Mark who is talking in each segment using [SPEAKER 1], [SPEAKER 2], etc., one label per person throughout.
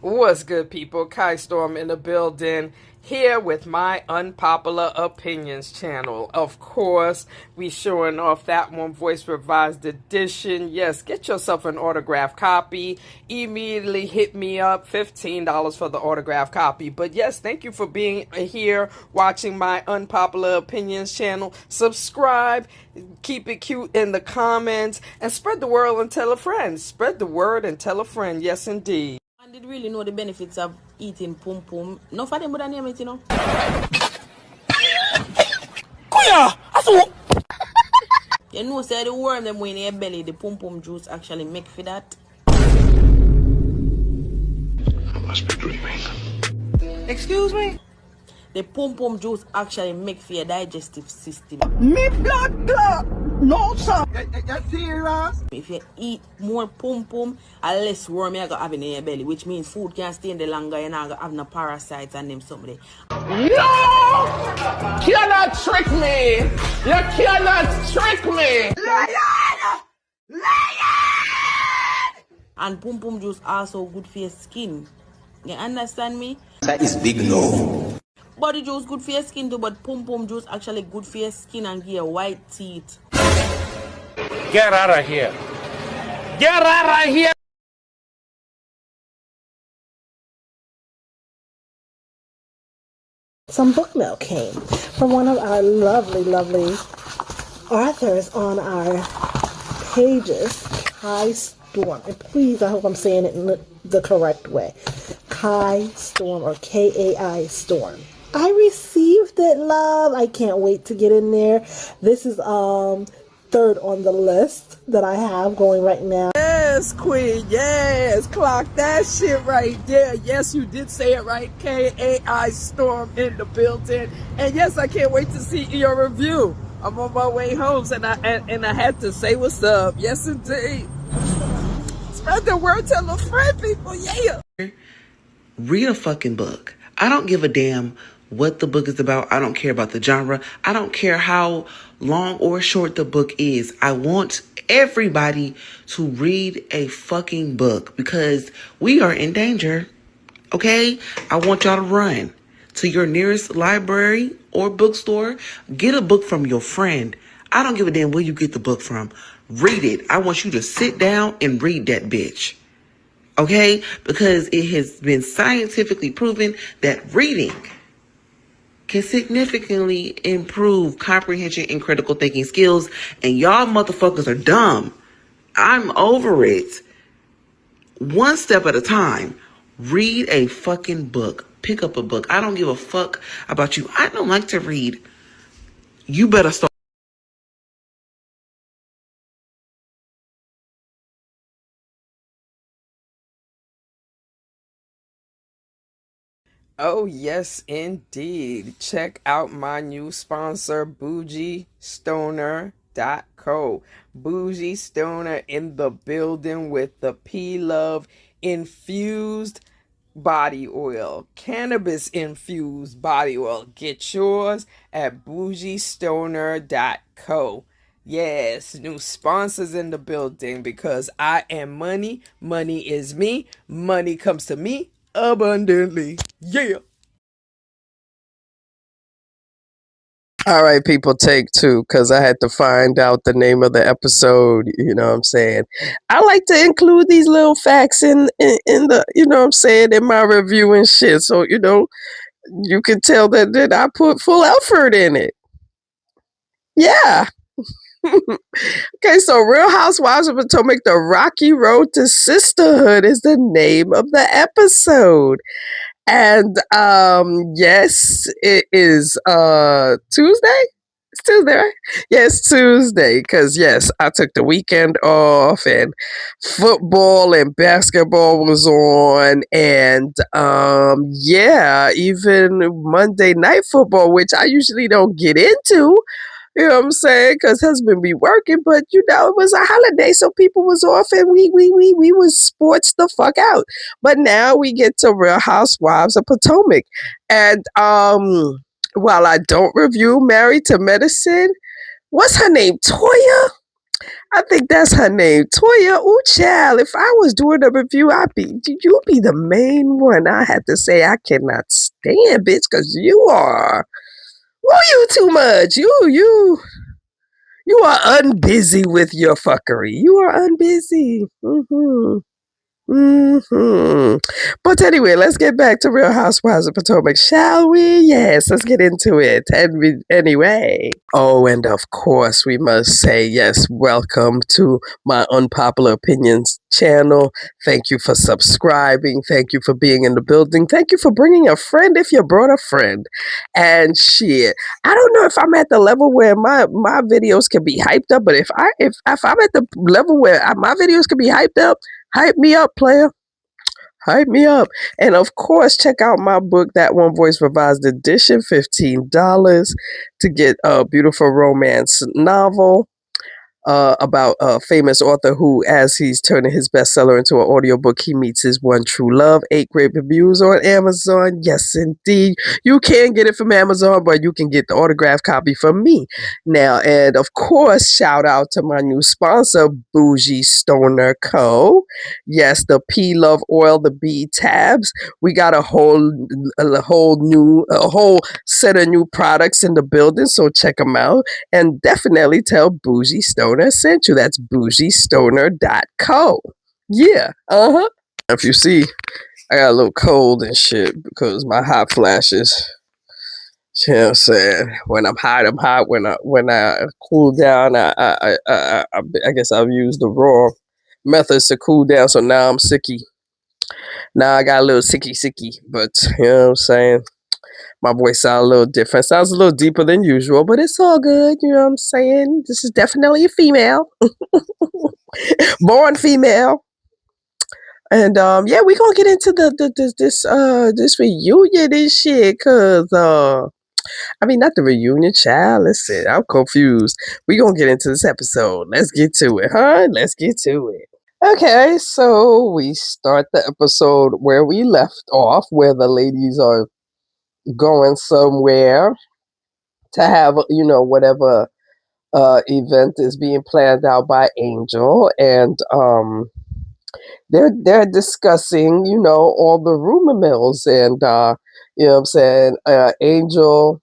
[SPEAKER 1] What's good, people? Kai Storm in the building, here with my Unpopular Opinions channel. Of course, we showing off that one voice revised edition. Yes, get yourself an autographed copy. Immediately hit me up, $15 for the autographed copy. But yes, thank you for being here watching my Unpopular Opinions channel. Subscribe, keep it cute in the comments, and spread the word and tell a friend. Spread the word and tell a friend. Yes, indeed.
[SPEAKER 2] And did really know the benefits of eating pum pum. No for them would name it, you know. You know, say the worm them in your belly, the pum pum juice actually make for that.
[SPEAKER 3] I must be dreaming.
[SPEAKER 2] Excuse me? The pum pum juice actually make for your digestive system.
[SPEAKER 4] Me blood clot! No, sir! You serious?
[SPEAKER 2] If you eat more pum pum, a less worm you're going to have in your belly, which means food can stay in the longer, you're not going to have no parasites and them something.
[SPEAKER 4] No! Cannot trick me! You cannot trick me! Lion! Lion!
[SPEAKER 2] And pum pum juice also good for your skin. You understand me?
[SPEAKER 5] That is big no.
[SPEAKER 2] Body juice good for your skin too, but pum pum juice actually good for your skin and give you white teeth.
[SPEAKER 6] Get out of here. Get out of here.
[SPEAKER 7] Some book mail came from one of our lovely authors on our pages, Kai Storm. And please, I hope I'm saying it in the correct way. Kai Storm, or Kai Storm. I received it, love. I can't wait to get in there. This is third on the list that I have going right now.
[SPEAKER 1] Yes, Queen. Yes, clock that shit right there. Yes, you did say it right. Kai Storm in the building. And yes, I can't wait to see your review. I'm on my way home, and I had to say what's up. Yes, indeed. Spread the word, tell a friend, people. Yeah.
[SPEAKER 8] Read a fucking book. I don't give a damn what the book is about. I don't care about the genre. I don't care how long or short the book is. I want everybody to read a fucking book because we are in danger. Okay? I want y'all to run to your nearest library or bookstore. Get a book from your friend. I don't give a damn where you get the book from. Read it. I want you to sit down and read that bitch. Okay? Because it has been scientifically proven that reading can significantly improve comprehension and critical thinking skills. And y'all motherfuckers are dumb. I'm over it. One step at a time. Read a fucking book. Pick up a book. I don't give a fuck about you. I don't like to read. You better start.
[SPEAKER 1] Oh, yes, indeed. Check out my new sponsor, BougieStoner.co. Bougie Stoner in the building with the P-Love infused body oil. Cannabis infused body oil. Get yours at BougieStoner.co. Yes, new sponsors in the building because I am money. Money is me. Money comes to me abundantly. Yeah. All right, people, take two, because I had to find out the name of the episode. You know what I'm saying? I like to include these little facts in the, you know what I'm saying, in my review and shit. So, you know, you can tell that I put full effort in it. Yeah. Okay, so Real Housewives of Potomac, The Rocky Road to Sisterhood is the name of the episode. And yes, it is Tuesday. It's Tuesday, right? Yes, Tuesday. Because yes, I took the weekend off, and football and basketball was on, and yeah, even Monday night football, which I usually don't get into. You know what I'm saying? Because husband be working, but you know, it was a holiday, so people was off, and we was sports the fuck out. But now we get to Real Housewives of Potomac. And while I don't review Married to Medicine, what's her name? Toya? I think that's her name. Toya. Ooh, child. If I was doing a review, you'd be the main one. I had to say I cannot stand, bitch, because you are. Well, you too much. You are unbusy with your fuckery. You are unbusy. But anyway, let's get back to Real Housewives of Potomac, shall we? Yes, let's get into it. Anyway. Oh, and of course, we must say yes, welcome to my Unpopular Opinions channel. Thank you for subscribing. Thank you for being in the building. Thank you for bringing a friend if you brought a friend. And shit, I don't know if I'm at the level where my videos can be hyped up, but if I'm at the level where my videos can be hyped up, hype me up, player. Hype me up. And of course, check out my book, That One Voice Revised Edition, $15 to get a beautiful romance novel about a famous author who, as he's turning his bestseller into an audiobook, he meets his one true love. 8 great reviews on Amazon. Yes, indeed. You can get it from Amazon, but you can get the autographed copy from me. Now, and of course, shout out to my new sponsor, Bougie Stoner Co. Yes, the P Love Oil, the B tabs. We got a whole set of new products in the building, so check them out. And definitely tell Bougie Stoner sent you. That's bougiestoner.co. Yeah, If you see, I got a little cold and shit because my hot flashes. You know what I'm saying? When I'm hot, I'm hot. When I cool down, I guess I've used the raw methods to cool down. So now I'm sicky. Now I got a little sicky, but you know what I'm saying? My voice sounds a little different. Sounds a little deeper than usual, but it's all good. You know what I'm saying? This is definitely a female. Born female. And yeah, we're gonna get into this reunion and shit, cause I mean, not the reunion, child. Listen, I'm confused. We're gonna get into this episode. Let's get to it, huh? Let's get to it. Okay, so we start the episode where we left off, where the ladies are going somewhere to have, whatever event is being planned out by Angel, and they're discussing, all the rumor mills, and you know what I'm saying, Angel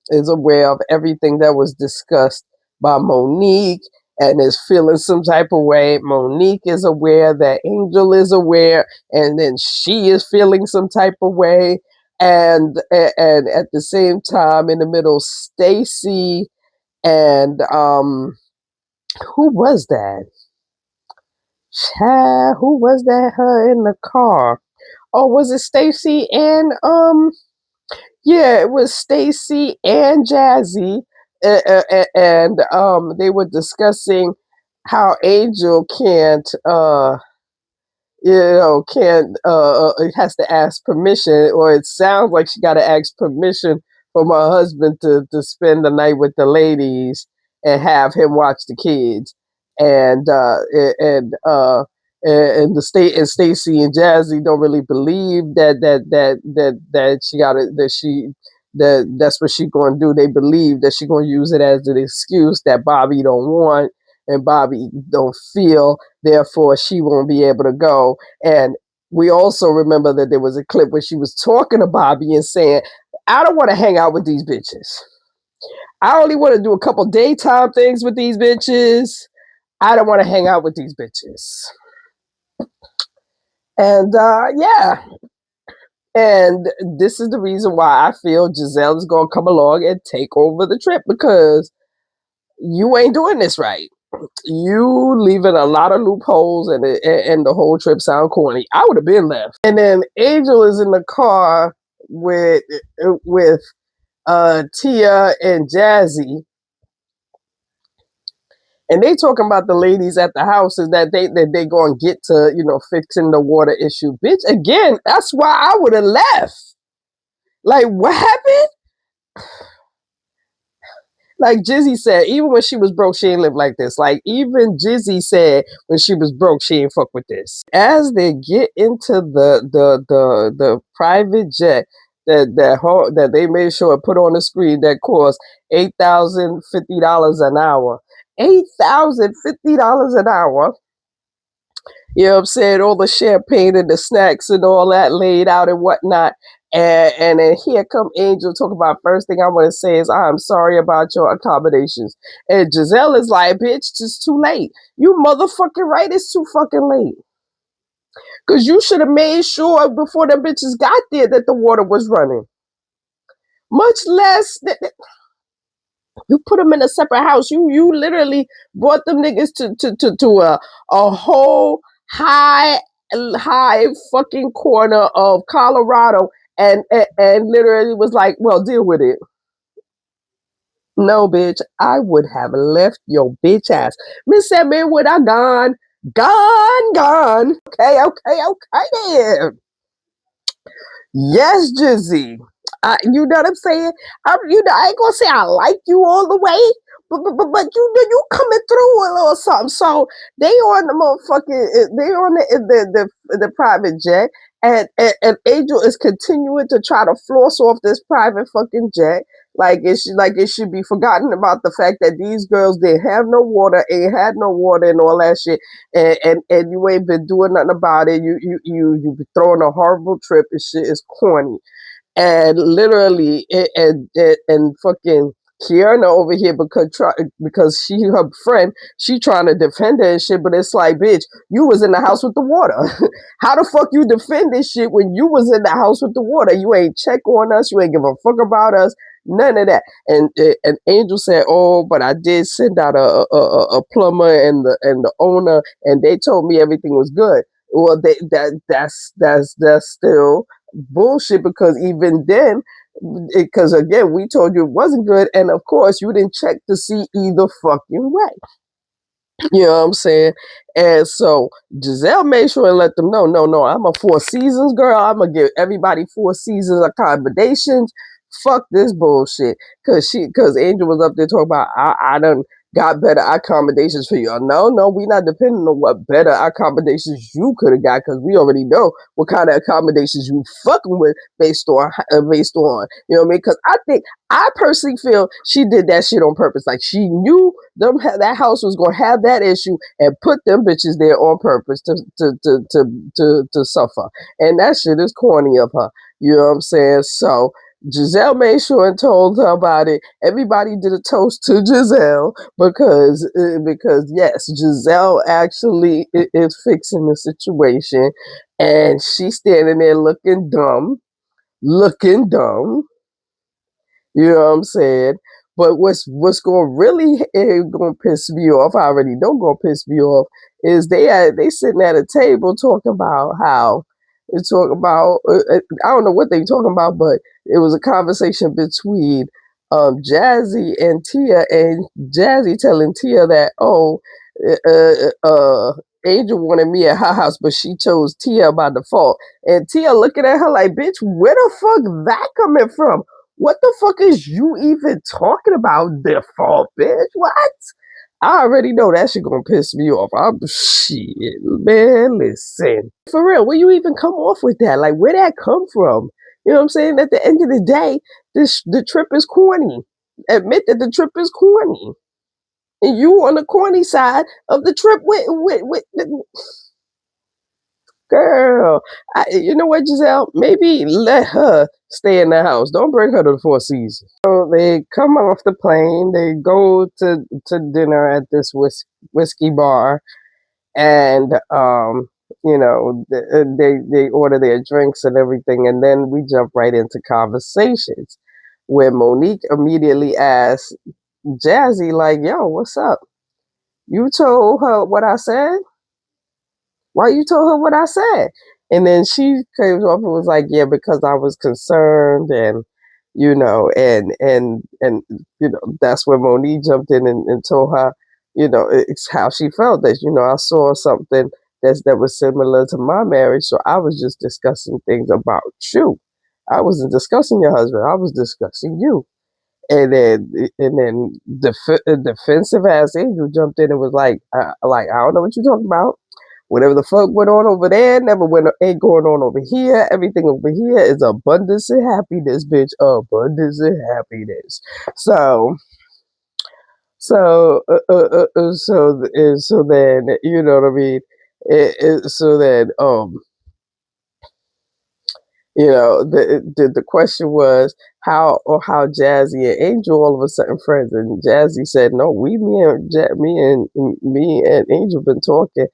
[SPEAKER 1] is aware of everything that was discussed by Monique and is feeling some type of way. Monique is aware that Angel is aware, and then she is feeling some type of way. And at the same time, in the middle, Stacy and who was that? Child, who was that? Her in the car? Oh, was it Stacy and yeah, it was Stacy and Jazzy, and they were discussing how Angel can't it has to ask permission, or it sounds like she got to ask permission from her husband to spend the night with the ladies and have him watch the kids. And Stacy and Jazzy don't really believe that she got it, that's what she gonna do. They believe that she gonna use it as an excuse that Bobby don't want and Bobby don't feel, therefore she won't be able to go. And we also remember that there was a clip where she was talking to Bobby and saying, I don't want to hang out with these bitches. I only want to do a couple daytime things with these bitches. I don't want to hang out with these bitches. And yeah. And this is the reason why I feel Giselle is going to come along and take over the trip, because you ain't doing this right. You leaving a lot of loopholes, and the whole trip sound corny. I would have been left. And then Angel is in the car with Tia and Jazzy, and they talking about the ladies at the house is that they going to get to, fixing the water issue. Bitch, again, that's why I would have left. Like, what happened? Like Jizzy said, even when she was broke, she ain't live like this. Like, even Jizzy said when she was broke, she ain't fuck with this. As they get into the private jet that they made sure to put on the screen that cost $8,050 an hour, $8,050 an hour. You know what I'm saying? All the champagne and the snacks and all that laid out and whatnot. And then here come Angel talk about, first thing I want to say is I'm sorry about your accommodations. And Giselle is like, bitch, it's too late. You motherfucking right, it's too fucking late. Because you should have made sure before the bitches got there that the water was running. Much less you put them in a separate house. You literally brought them niggas to a whole high fucking corner of Colorado and literally was like, well, deal with it. No, bitch, I would have left your bitch ass. Miss Edmund would have gone. Okay then. Yes, Jizzy. You know what I'm saying? I ain't gonna say I like you all the way, but you coming through a little something. So they on the motherfucking, they on the private jet, and Angel is continuing to try to floss off this private fucking jet. Like it should be forgotten about the fact that these girls didn't have no water, ain't had no water and all that shit, and you ain't been doing nothing about it. You be throwing a horrible trip. And shit is corny, and literally and fucking Kiana over here because she her friend, she trying to defend her and shit, but it's like, bitch, you was in the house with the water. How the fuck you defend this shit when you was in the house with the water? You ain't check on us, you ain't give a fuck about us, none of that. And Angel said, oh, but I did send out a plumber and the owner, and they told me everything was good. Well, that's still bullshit, because even then, because again, we told you it wasn't good, and of course you didn't check to see either fucking way. You know what I'm saying? And so Giselle made sure and let them know, no, I'm a Four Seasons girl. I'm gonna give everybody Four Seasons accommodations. Fuck this bullshit. Cause Angel was up there talking about, I done got better accommodations for you. No, we not depending on what better accommodations you could have got, because we already know what kind of accommodations you fucking with based on, you know what I mean? Because I personally feel she did that shit on purpose. Like, she knew that house was gonna have that issue and put them bitches there on purpose to suffer. And that shit is corny of her. You know what I'm saying? So Giselle made sure and told her about it. Everybody did a toast to Giselle because yes, Giselle actually is fixing the situation, and she's standing there looking dumb. You know what I'm saying? But what's going really going to piss me off? I already know going to piss me off is they sitting at a table talking about how they talk about I don't know what they talking about, but it was a conversation between Jazzy and Tia, and Jazzy telling Tia that Angel wanted me at her house, but she chose Tia by default, and Tia looking at her like, bitch, where the fuck that coming from? What the fuck is you even talking about, default, bitch? What? I already know that shit gonna piss me off. Shit, man, listen. For real, where you even come off with that? Like, where that come from? You know what I'm saying? At the end of the day, the trip is corny. Admit that the trip is corny. And you on the corny side of the trip with girl. You know what, Giselle? Maybe let her stay in the house. Don't bring her to the Four Seasons. So they come off the plane. They go to dinner at this whiskey bar, and they order their drinks and everything, and then we jump right into conversations where Monique immediately asks Jazzy, like, "Yo, what's up? You told her what I said? Why you told her what I said?" And then she came off and was like, yeah, because I was concerned, and that's when Monique jumped in and told her, it's how she felt, that, I saw something that was similar to my marriage. So I was just discussing things about you. I wasn't discussing your husband. I was discussing you. And then defensive ass Angel jumped in and was like, I don't know what you're talking about. Whatever the fuck went on over there ain't going on over here. Everything over here is abundance and happiness, bitch. Abundance and happiness. So So then, you know what I mean? So then, the question was how Jazzy and Angel all of a sudden friends, and Jazzy said, "No, me and Angel been talking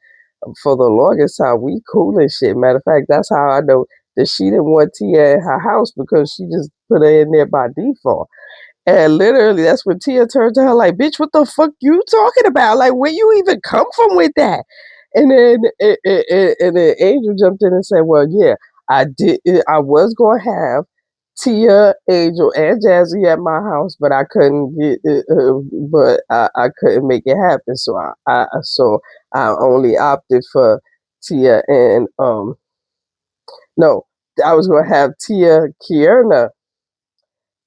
[SPEAKER 1] for the longest time. We cool and shit. Matter of fact, that's how I know that she didn't want Tia in her house because she just put her in there by default." And literally, that's when Tia turned to her like, "Bitch, what the fuck you talking about? Like, where you even come from with that?" And then, and then Angel jumped in and said, "Well, yeah, I did. I was gonna have Tia, Angel, and Jazzy at my house, but I couldn't get. But I couldn't make it happen. So I only opted for Tia and no, I was gonna have Tia, Kierna,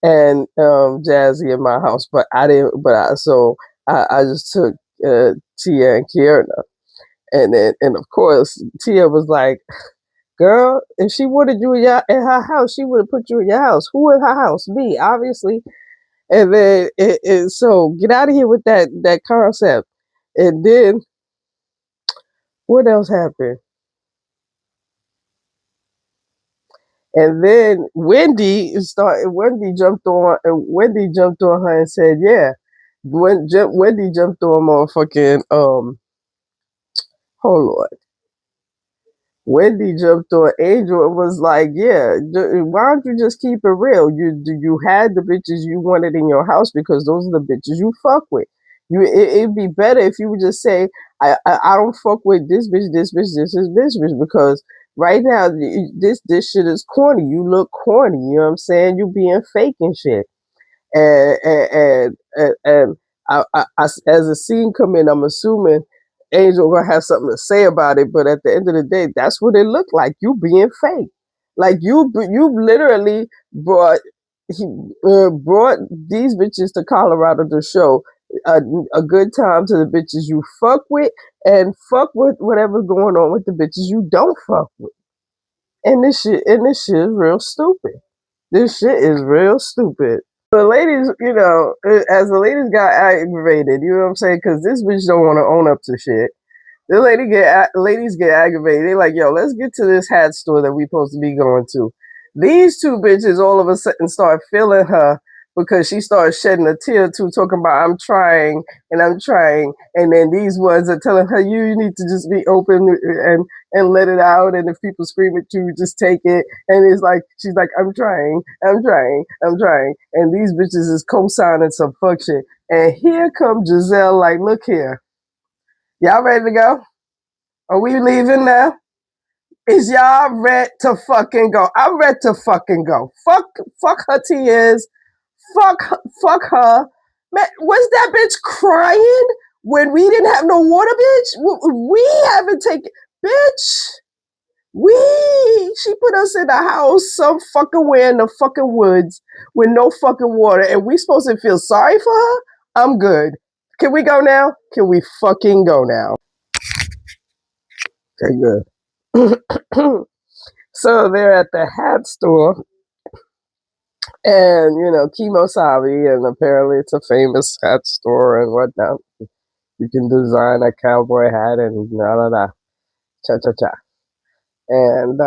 [SPEAKER 1] and Jazzy in my house, but I didn't. I just took Tia and Kierna, and of course Tia was like, "Girl, if she wanted you in her house, she would have put you in your house. Who in her house? Me, obviously." And then so get out of here with that concept. And then what else happened? And then Wendy jumped on. Wendy jumped on her and said, "Yeah." Wendy jumped on motherfucking hold on. Wendy jumped on Angel and was like, "Yeah, why don't you just keep it real? You had the bitches you wanted in your house because those are the bitches you fuck with. It'd be better if you would just say, I don't fuck with this bitch, this bitch because right now this shit is corny. You look corny. You know what I'm saying? You being fake and shit." And as a scene come in, I'm assuming Angel gonna have something to say about it. But at the end of the day, that's what it looked like. You being fake, like you literally brought these bitches to Colorado to show a good time to the bitches you fuck with, and fuck with whatever's going on with the bitches you don't fuck with. And this shit is real stupid. This shit is real stupid. The ladies, as the ladies got aggravated, you know what I'm saying? Because this bitch don't want to own up to shit. The ladies get aggravated. They like, "Yo, let's get to this hat store that we supposed to be going to." These two bitches all of a sudden start feeling her because she started shedding a tear too, talking about, "I'm trying and I'm trying," and then these ones are telling her, "You need to just be open and let it out, and if people scream at you, just take it." And it's like she's like, "I'm trying, I'm trying, I'm trying," and these bitches is co-signing some fuck shit. And here comes Giselle, like, "Look here, y'all ready to go? Are we leaving now? Is y'all ready to fucking go?" I'm ready to fucking go. Fuck her tears. Fuck her. Man, was that bitch crying when we didn't have no water, bitch? We haven't taken, bitch. She put us in a house some fucking where in the fucking woods with no fucking water, and we supposed to feel sorry for her? I'm good. Can we go now? Can we fucking go now? Okay, good. So they're at the hat store, and Kimosabi, and apparently it's a famous hat store and whatnot. You can design a cowboy hat and cha cha cha. And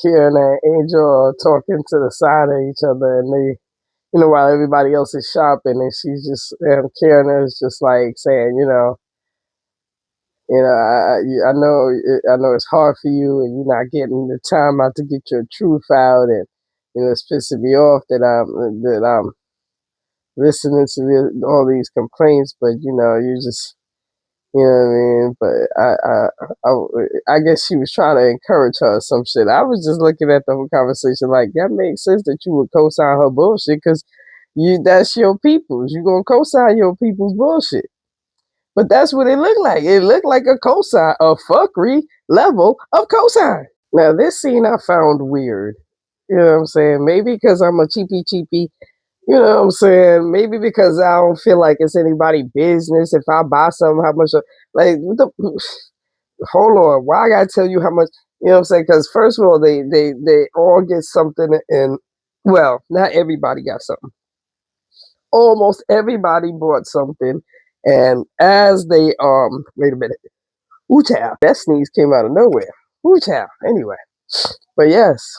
[SPEAKER 1] Kieran and Angel are talking to the side of each other, and they, while everybody else is shopping, and Kieran is just like saying, I know it's hard for you, and you're not getting the time out to get your truth out, and it's pissing me off that I'm listening to all these complaints, but you just, you know what I mean. But I guess she was trying to encourage her or some shit. I was just looking at the whole conversation like that makes sense that you would co-sign her bullshit because that's your people's. You gonna co-sign your people's bullshit. But that's what it looked like. It looked like a cosign, a fuckery level of cosign. Now, this scene I found weird. You know what I'm saying? Maybe because I'm a cheapy. You know what I'm saying? Maybe because I don't feel like it's anybody's business. If I buy something, how much? Like, hold on. Why I gotta tell you how much? You know what I'm saying? Because first of all, they all get something, and well, not everybody got something. almost everybody bought something. And as they wait a minute, ooh child, that sneeze came out of nowhere. Ooh child. Anyway, but yes,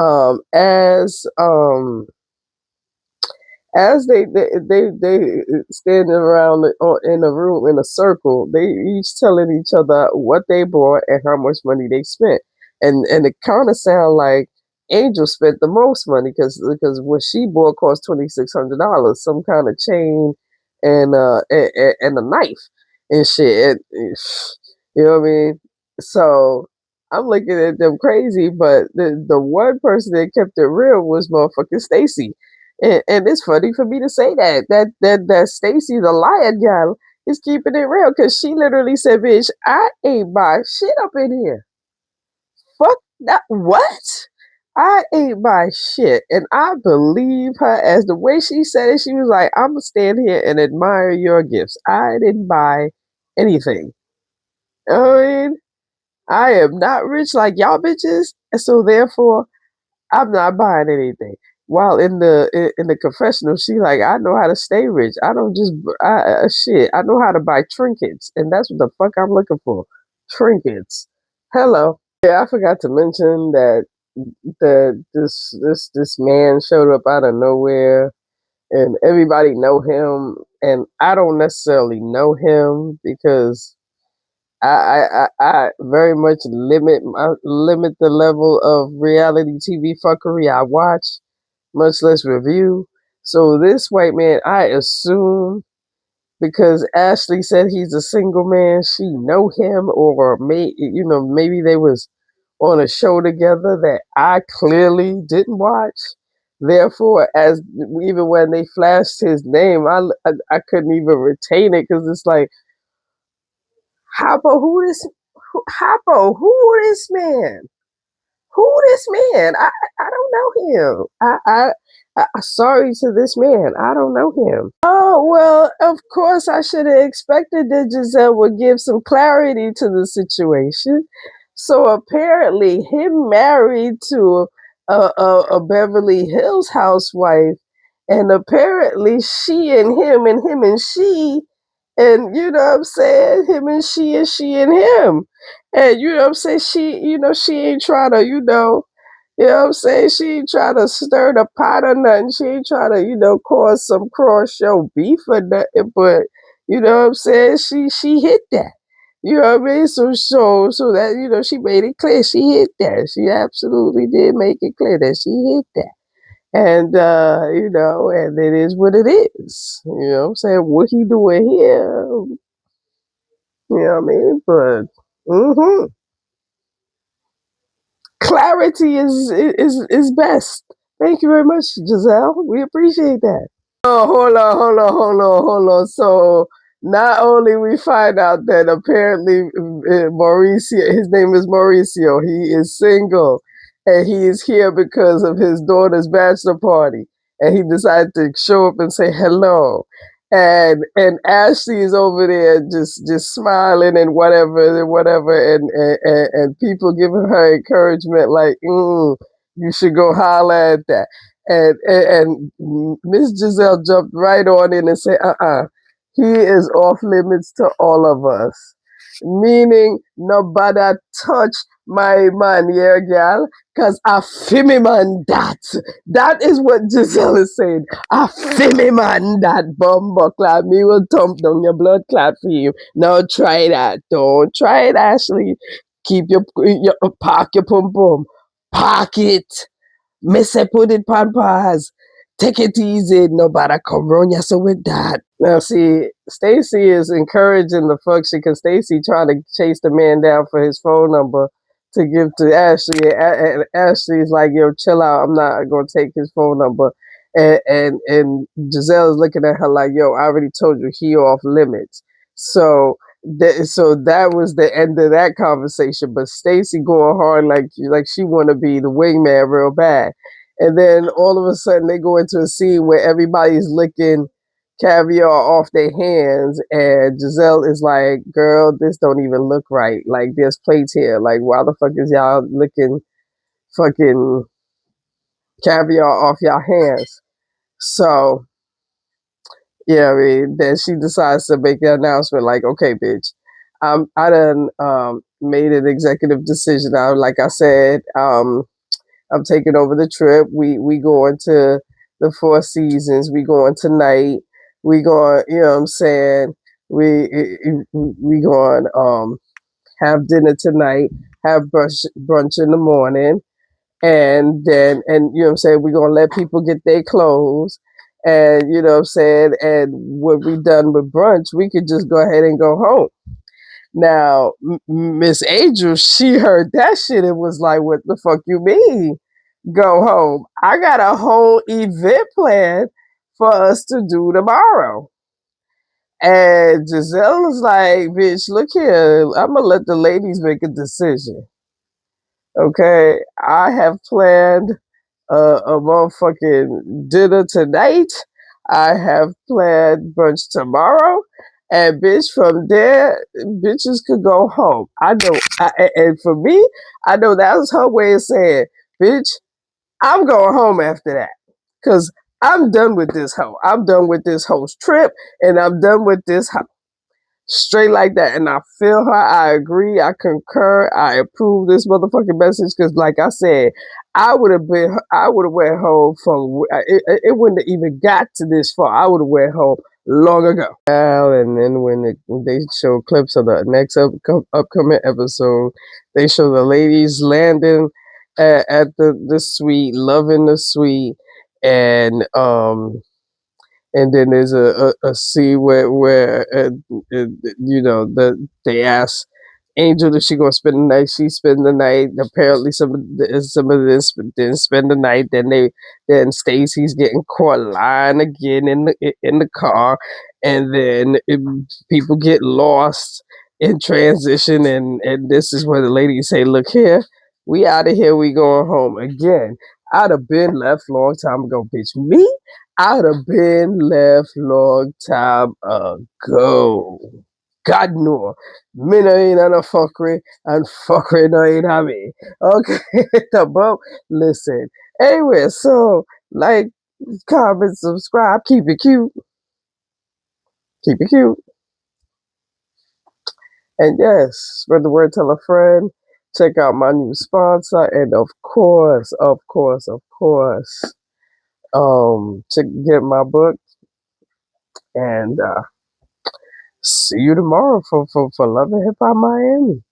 [SPEAKER 1] um, as um as they standing around in a room in a circle, they each telling each other what they bought and how much money they spent, and it kind of sound like Angel spent the most money because what she bought cost $2,600, some kind of chain and a knife and shit. You know what I mean? So I'm looking at them crazy, but the one person that kept it real was motherfucking Stacy. And it's funny for me to say that Stacy, the lion gal, is keeping it real because she literally said, "Bitch, I ain't buy shit up in here. Fuck that. What? I ain't buy shit." And I believe her as the way she said it. She was like, "I'm gonna stand here and admire your gifts. I didn't buy anything. I mean, I am not rich like y'all bitches, and so therefore." I'm not buying anything. While in the confessional, she like, I know how to stay rich. I don't just shit. I know how to buy trinkets, and that's what the fuck I'm looking for. Trinkets. Hello. Yeah, I forgot to mention that this man showed up out of nowhere, and everybody know him, and I don't necessarily know him because I very much limit the level of reality TV fuckery I watch, much less review. So this white man, I assume because Ashley said he's a single man, she know him, or maybe they was on a show together that I clearly didn't watch. Therefore, as even when they flashed his name, I couldn't even retain it because it's like Hoppo, who this man? Who this man? I don't know him. Sorry to this man. I don't know him. Oh, well, of course I should have expected that Giselle would give some clarity to the situation. So apparently him married to a Beverly Hills housewife, and apparently she and him and she, and you know what I'm saying, him and she and him. And you know what I'm saying, she ain't trying to, you know what I'm saying? She ain't trying to stir the pot or nothing. She ain't trying to, cause some cross show beef or nothing. But you know what I'm saying? She hit that. You know what I mean? So that she made it clear she hit that. She absolutely did make it clear that she hit that. And and it is what it is. You know what I'm saying? What he doing here? You know what I mean? But clarity is best. Thank you very much, Giselle. We appreciate that. Oh, hold on. So not only we find out that apparently Mauricio, his name is Mauricio, he is single, and he is here because of his daughter's bachelor party, and he decided to show up and say hello. And Ashley is over there just smiling and whatever, and people giving her encouragement like, you should go holler at that. And Miss Giselle jumped right on in and said, he is off limits to all of us. Meaning nobody touch my man, yeah, gal, cause I feel me man that. That is what Giselle is saying. I feel me man that bumbo clad. Me will thump down your blood clot for you. Now try that. Don't try it, Ashley. Keep your park your pum pum. Park it. Me say put it pan pause. Take it easy. Nobody come run you so with that. Now see, Stacy is encouraging the function because Stacy trying to chase the man down for his phone number to give to Ashley. And Ashley's like, yo, chill out. I'm not gonna take his phone number. And Giselle is looking at her like, yo, I already told you he off limits. So that was the end of that conversation. But Stacy going hard like she want to be the wingman real bad. And then all of a sudden they go into a scene where everybody's licking caviar off their hands, and Giselle is like, girl, this don't even look right. Like, there's plates here. Like, why the fuck is y'all licking fucking caviar off y'all hands? So Yeah, I mean, then she decides to make the announcement like, okay, bitch, I done made an executive decision. Like I said, I'm taking over the trip. We going to the Four Seasons. We going tonight. We going, you know what I'm saying? We going have dinner tonight. Have brunch in the morning, and then you know what I'm saying. We're gonna let people get their clothes, and you know what I'm saying. And when we done with brunch, we could just go ahead and go home. Now, Miss Angel, she heard that shit and was like, "What the fuck you mean? Go home? I got a whole event planned for us to do tomorrow." And Giselle was like, "Bitch, look here. I'm gonna let the ladies make a decision. Okay, I have planned a motherfucking dinner tonight. I have planned brunch tomorrow, and bitch, from there, bitches could go home. I know, and for me, I know that was her way of saying, bitch, I'm going home after that, cause I'm done with this hoe. I'm done with this hoe's trip, and I'm done with this hoe." Straight like that. And I feel her. I agree. I concur. I approve this motherfucking message because, like I said, I would have went home from. It wouldn't have even got to this far. I would have went home long ago. And then when they show clips of the next upcoming episode, they show the ladies landing at the suite, loving the suite, and then there's a scene where you know they ask Angel if she gonna spend the night. She spend the night. Apparently, some of this didn't spend the night. Then Stacy's getting caught lying again in the car, and then people get lost in transition. And this is where the ladies say, "Look here, we out of here. We going home again." I'd have been left long time ago, bitch. Me, I'd have been left long time ago. God no. Me no ain't on a fuckery and fuckery no ain't on me. Okay. Above. Listen. Anyway, so like, comment, subscribe, keep it cute. Keep it cute. And yes, spread the word, tell a friend. Check out my new sponsor, and of course, to get my book. And see you tomorrow for Love and Hip Hop Miami.